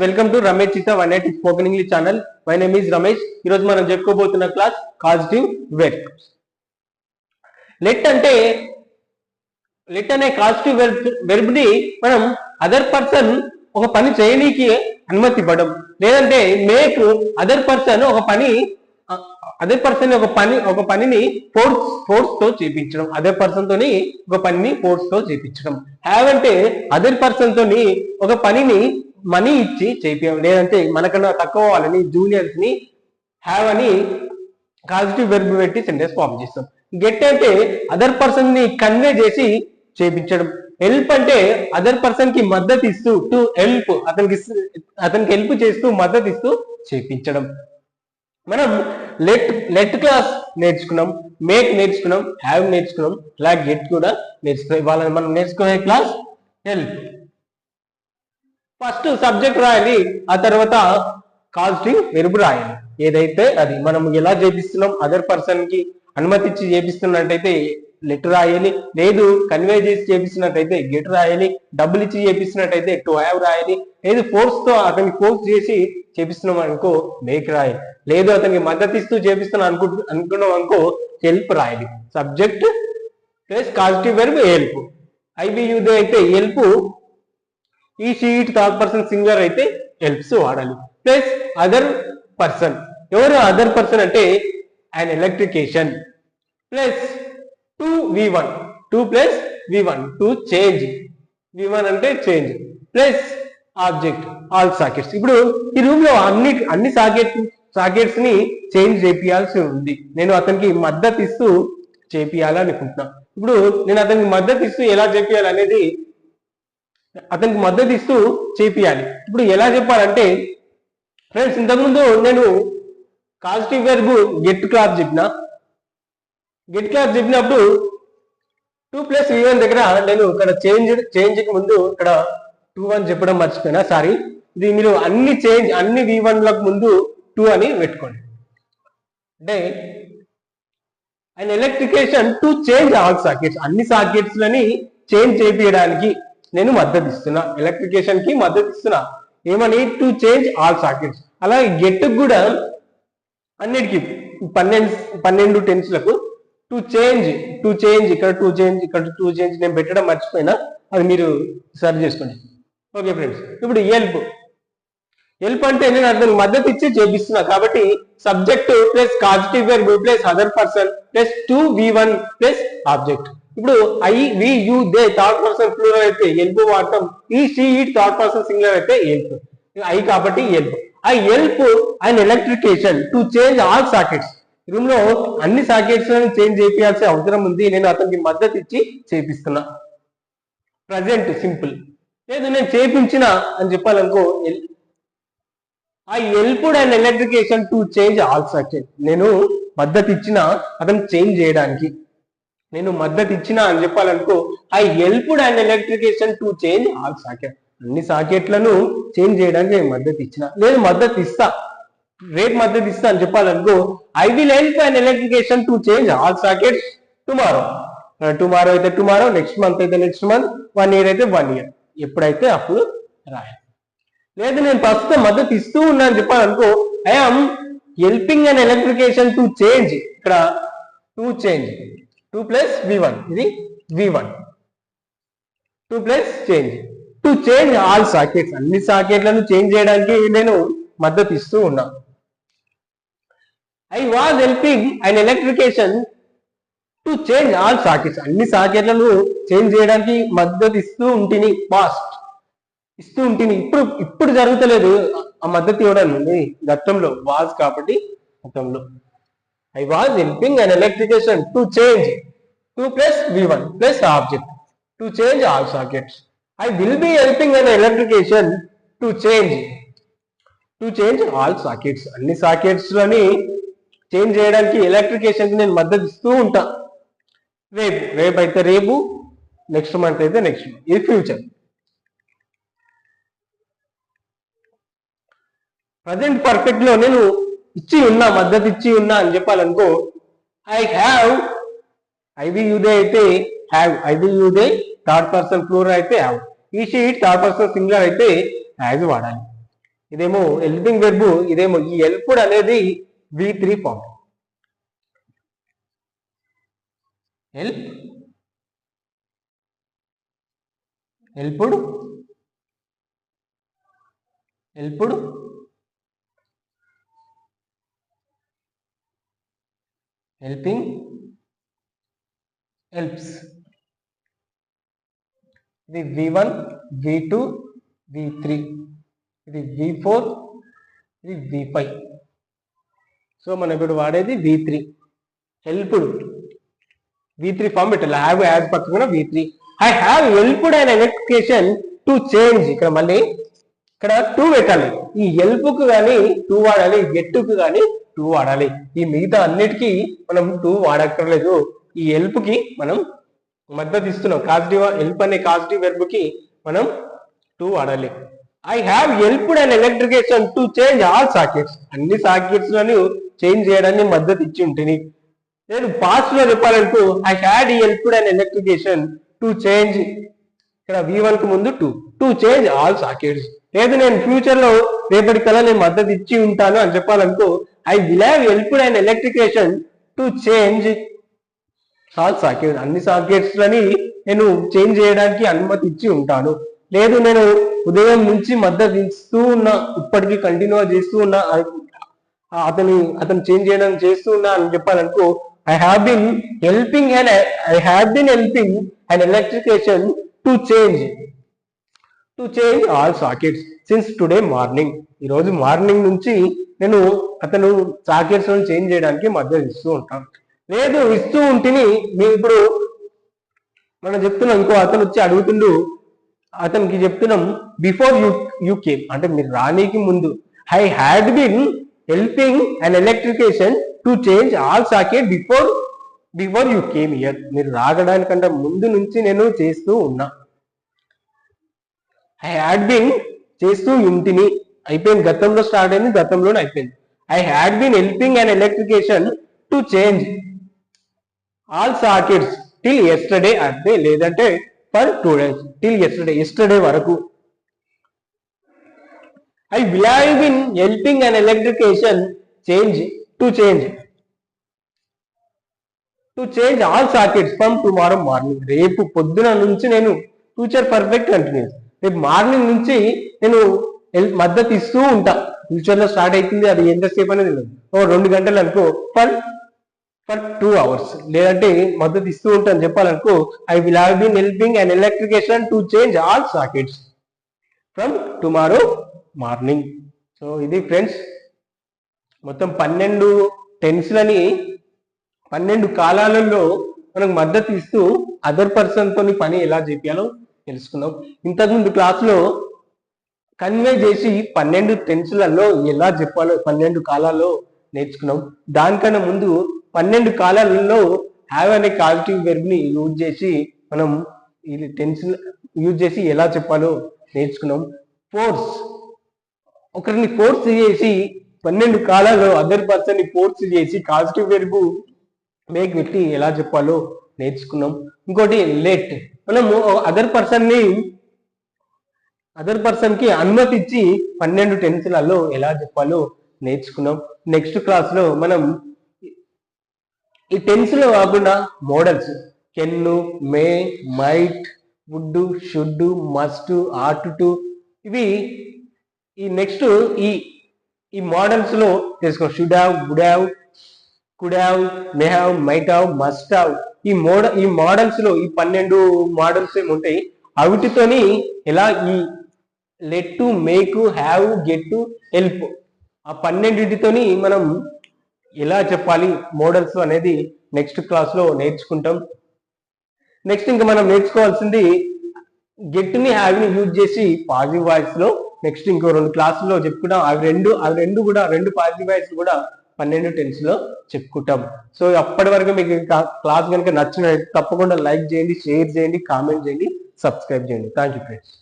Welcome to Ramesh చిత్త 180 spoken English channel. My name is Ramesh. ఈరోజు మనం చెప్పుకోబోతున్న క్లాస్ కాజిటివ్ వెర్బ్స్. లెట్ అనే కాజిటివ్ వెర్బ్ ని మనం అదర్ పర్సన్ ఒక పని చేయడానికి అనుమతి ఇవ్వడం, లేదంటే మేక్ అదర్ పర్సన్ ఒక పనిని ఫోర్స్ తో చేపించడం, అదర్ పర్సన్ తోని ఒక పనిని ఫోర్స్ తో చేపించడం. హ్యావ్ అంటే అదర్ పర్సన్ తోని ఒక పనిని మనీ ఇచ్చి చేపియం, లేదంటే మనకన్నా తక్కువ వాళ్ళని జూనియర్స్ ని హ్యావ్ అని కాజిటివ్ వెర్బ్ పెట్టి సెంటెన్స్ ఫామ్ చేస్తాం. గెట్ అంటే అదర్ పర్సన్ ని కన్వే చేసి చేపించడం. హెల్ప్ అంటే అదర్ పర్సన్ కి మద్దతు ఇస్తూ, టు హెల్ప్ అతనికి హెల్ప్ చేస్తూ మద్దతు ఇస్తూ చేపించడం. మనం లెట్ క్లాస్ నేర్చుకున్నాం, మేక్ నేర్చుకున్నాం, హ్యావ్ నేర్చుకున్నాం, అలా గెట్ కూడా నేర్చుకున్నాం. ఇవాళ మనం నేర్చుకునే క్లాస్ హెల్ప్. ఫస్ట్ సబ్జెక్ట్ రాయాలి, ఆ తర్వాత కాజిటివ్ వెర్బ్ రాయాలి. ఏదైతే అది మనం ఎలా చేపిస్తున్నాం, అదర్ పర్సన్ కి అనుమతి ఇచ్చి చేపిస్తున్నట్టయితే లెట్ రాయాలి, లేదు కన్వే చేసి చేపిస్తున్నట్టయితే గెట్ రాయాలి, డబ్బులు ఇచ్చి చేపిస్తున్నట్టయితే టు హ్యావ్ రాయాలి, లేదు ఫోర్స్ తో అతనికి ఫోర్స్ చేసి చేపిస్తున్నాం అనుకో మేక్ రాయాలి, లేదు అతనికి మద్దతు ఇస్తూ చేపిస్తున్నాం అనుకున్నాం అనుకో హెల్ప్ రాయాలి. Subject plus causative verb help. ఐబియుదే అయితే help, he she it third person singular అయితే హెల్ప్స్ వాడాలి. Plus other person. ఎవరు అదర్ పర్సన్ అంటే an electrication. Plus 2v1, 2 plus v1 to change, v1 అంటే change, plus object all sockets. ఇప్పుడు ఈ room లో అన్ని సాకెట్స్ ని చేంజ్ చేపియాల్సి ఉంది. నేను అతనికి మద్దతు ఇస్తూ చేపియాలనుకుంటున్నా. ఇప్పుడు నేను అతనికి మద్దతు ఇస్తూ ఎలా చేపియాలి అనేది, అతనికి మద్దతు ఇస్తూ చేపియాలి. ఇప్పుడు ఎలా చెప్పాలంటే ఫ్రెండ్స్, ఇంతకుముందు నేను కాజిటివ్ వెర్బ్ గెట్ క్లాస్ చెప్పినప్పుడు 2 ప్లస్ v1 దగ్గర నేను ఇక్కడ చేంజ్ కి ముందు ఇక్కడ 2 చెప్పడం మర్చిపోయినా, సారీ. ఇది మీరు అన్ని v1 లకు ముందు 2 అని పెట్టుకోండి. అంటే an electrification to change all sockets, అన్ని సాకెట్స్ లని చేంజ్ చేయించడానికి నేను మద్దతు ఇస్తున్నా, ఎలక్ట్రికేషన్ కి మద్దతు ఇస్తున్నా. ఏమని? To change all sockets. అలాగే గెట్ కూడా అన్నిటికీ 12 టెన్స్లకు టు చేంజ్ ఇక్కడ టూ చేంజ్ నేను పెట్టడం మర్చిపోయినా, అది మీరు సర్చ్ చేసుకోండి. ఓకే ఫ్రెండ్స్, ఇప్పుడు హెల్ప్ అంటే నేను అతనికి మద్దతు ఇచ్చి చేపిస్తున్నా కాబట్టి subject plus causative verb plus other person plus 2v1 plus object. ఇప్పుడు I we you they third person plural అయితే హెల్ప్ వాడతాం, he she it third person singular అయితే హెల్ప్, ఐ కాబట్టి help. I help an electrician to change all sockets. Room లో అన్ని sockets change చేయాల్సిన అవసరం ఉంది, నేను అతనికి మద్దతు ఇచ్చి చేపిస్తున్నా. Present simple. లేదు నేను చేపించిన అని చెప్పాలనుకో, I helped an electrician to change all socket. నేను మద్దతు ఇచ్చిన అతను చేంజ్ చేయడానికి, నేను మద్దతు ఇచ్చిన అని చెప్పాలనుకో, I helped an electrician to change all socket. అన్ని సాకెట్లను చేంజ్ చేయడానికి నేను మద్దతు ఇచ్చిన, లేదు మద్దతు ఇస్తా, రేపు మద్దతు ఇస్తా అని చెప్పాలనుకో, I will help an electrician to change all sockets tomorrow. Tomorrow అయితే టుమారో, నెక్స్ట్ మంత్ అయితే నెక్స్ట్ మంత్, 1 ఇయర్ అయితే 1 ఇయర్, ఎప్పుడైతే అప్పుడు రాయాలి. లేదు నేను ప్రస్తుతం మద్దతు ఇస్తూ ఉన్నా అని చెప్పాలనుకో, I'm helping and electrician to change. ఇక్కడ టు చేంజ్ 2 ప్లస్ v1, ఇది v1, 2 plus change to change all sockets. అన్ని సాకెట్లను చేంజ్ చేయడానికి నేను మద్దతు ఇస్తూ ఉన్నా. I was helping and electrician to change all sockets. అన్ని సాకెట్లను చేంజ్ చేయడానికి మద్దతు ఇస్తూ ఉంటుంది, పాస్ట్ ఇస్తూ ఉంటుంది. ఇప్పుడు జరుగుతలేదు ఆ మద్దతు ఇవ్వడం, గతంలో వాజ్ కాబట్టి గతంలో. I was helping and electrician to change 2 plus v1 plus object to change all sockets. I will be helping and electrician to change all sockets. అన్ని సాకెట్స్ లని చేంజ్ చేయడానికి ఎలక్ట్రికేషన్ కి నేను మద్దతు ఇస్తూ ఉంటా. రేపు అయితే రేపు, నెక్స్ట్ మంత్ అయితే నెక్స్ట్ మంత్, ఇది ఫ్యూచర్. ప్రజెంట్ పర్ఫెక్ట్ లో నేను ఇచ్చి ఉన్నా, మద్దతు ఇచ్చి ఉన్నా అని చెప్పాలనుకో, ఐ హ్యావ్, ఐవియుదే అయితే హ్యావ్, ఐవియుదే థర్డ్ పర్సన్ ప్లూరల్ అయితే హ్యావ్, ఈ షీట్ థర్డ్ పర్సన్ సింగులర్ అయితే హ్యావ్ వాడాలి. ఇదేమో హెల్పింగ్ వెర్బ్, ఇదేమో ఈ హెల్ప్డ్ అనేది V3 form. Helped helping helps. ఇది V1, V2, V3, ఇది V4, ఇది V5. సో మనం ఇప్పుడు వాడేది V3 హెల్ప్డ్. V3 ఫామ్ పెట్టాలి. హ్యావ్ యాజ్ పక్కన V3. I have helped an electrician to change. ఇక్కడ మళ్ళీ ఇక్కడ 2 పెట్టాలి. ఈ హెల్ప్ కు కానీ 2 వాడాలి, గెట్ కు కానీ 2 వాడాలి. ఈ మిగతా అన్నిటికీ మనం 2 వాడక్కర్లేదు. ఈ హెల్ప్ కి మనం మద్దతు ఇస్తున్నాం. కాజిటివ్ హెల్ప్ అనే కాజిటివ్ వెర్బ్ కి మనం 2 వాడాలి. I have helped an electrician to change all sockets. అన్ని సాకెట్స్ లను చేంజ్ చేయడాన్ని మద్దతు ఇచ్చి ఉంటుంది. నేను పాస్ట్ లో చెప్పాలంటూ I had helped an electrician to change, ఇక్కడ V1 కు ముందు టు చేంజ్ ఆల్ సాకెట్స్. లేదు నేను ఫ్యూచర్ లో రేపటి కల్లా నేను మద్దతు ఇచ్చి ఉంటాను అని చెప్పాలనుకో I will have helped an electrician to change all sockets. అన్ని సాకెట్స్ లని నేను చేంజ్ చేయడానికి అనుమతి ఇచ్చి ఉంటాను. లేదు నేను ఉదయం నుంచి మద్దతు ఇస్తూ ఉన్నా, ఇప్పటికీ కంటిన్యూ చేస్తూ ఉన్నా, అతను చేంజ్ చేయడం చేస్తూ ఉన్నా అని చెప్పాలనుకో I have been helping an electrification to change all sockets since today morning. ఈ రోజు మార్నింగ్ నుంచి నేను అతను సాకెట్స్ చేంజ్ చేయడానికి మద్దతు ఇస్తూ ఉంటాను. లేదు ఇస్తూ ఉంటేని మేము ఇప్పుడు మనం చెప్తున్నాం, ఇంకో అతను వచ్చి అడుగుతుండు, అతనికి చెప్తున్నాం బిఫోర్ యూ కేమ్, అంటే మీరు రానీకి ముందు I had been helping and electrician to change all socket before you came here. మీరు రాగడానికంటే ముందు నుంచి నేను చేస్తూ ఉన్నా. ఐ హ్యాడ్ బిన్ చేస్తూ ఇంటిని అయిపోయింది, గతంలో స్టార్ట్ అయింది, గతంలోనే అయిపోయింది. I had been helping and electrician to change all sockets till yesterday, అంటే లేదంటే ఫర్ 2 days, టిల్ ఎస్టర్డే వరకు. I will have been helping and electrician to change all sockets from tomorrow morning. రేపు పొద్దున నుంచి నేను ఫ్యూచర్ పర్ఫెక్ట్ కంటిన్యూస్, రేపు morning నుంచి నేను మద్దతు ఇస్తూ ఉంటా. ఫ్యూచర్ లో స్టార్ట్ అవుతుంది, అది ఎంతసేపు అనేది లేదు, 2 గంటలు అనుకో, ఫర్ 2 hours, లేదంటే మద్దతు ఇస్తూ ఉంటా అని చెప్పాలనుకో I will have been helping and electrician to change all sockets from tomorrow morning. So ఇది ఫ్రెండ్స్ మొత్తం 12 టెన్స్లని 12 కాలాలలో మనకు మద్దతు ఇస్తూ అదర్ పర్సన్ తోని పని ఎలా చేయాలో తెలుసుకున్నాం. ఇంతకుముందు క్లాస్లో కన్వే చేసి 12 టెన్స్లలో ఎలా చెప్పాలో 12 కాలాల్లో నేర్చుకున్నాం. దానికన్నా ముందు 12 కాలాలలో హ్యావ్ అనే కాజిటివ్ వెర్బ్ ని యూజ్ చేసి మనం ఈ టెన్స్ యూజ్ చేసి ఎలా చెప్పాలో నేర్చుకున్నాం. ఒకరిని ఫోర్స్ చేసి 12 కాలాల్లో అదర్ పర్సన్ ని ఫోర్స్ చేసి కాజిటివ్ వెర్బ్ మేక్ పెట్టి ఎలా చెప్పాలో నేర్చుకున్నాం. ఇంకోటి లెట్, మనము అదర్ పర్సన్ కి అనుమతి ఇచ్చి 12 టెన్స్లలో ఎలా చెప్పాలో నేర్చుకున్నాం. నెక్స్ట్ క్లాస్ లో మనం ఈ టెన్స్ లో కాకుండా modals can, may, might, would, should, must, ought to, ఇవి ఈ నెక్స్ట్ ఈ మోడల్స్ లో తెలుసుకోండి. Should have, would have, could have, may have, might have, must have. ఈ మోడల్స్ లో ఈ 12 మోడల్స్ ఏమి ఉంటాయి, అవిటితోని ఎలా ఈ let, make, have, get, help, ఆ 12తోని మనం ఎలా చెప్పాలి మోడల్స్ అనేది నెక్స్ట్ క్లాస్ లో నేర్చుకుంటాం. నెక్స్ట్ ఇంకా మనం నేర్చుకోవాల్సింది గెట్ ని, హ్యావ్ ని యూజ్ చేసి పాజిటివ్ వాయిస్ లో నెక్స్ట్ ఇంకో 2 క్లాసుల్లో చెప్పుకుంటాం. అవి రెండు పాజిటివ్ వాయిస్ కూడా 12 టెన్స్ లో చెప్పుకుంటాం. సో అప్పటి వరకు మీకు క్లాస్ కనుక నచ్చిన తప్పకుండా లైక్ చేయండి, షేర్ చేయండి, కామెంట్ చేయండి, సబ్స్క్రైబ్ చేయండి. Thank you friends.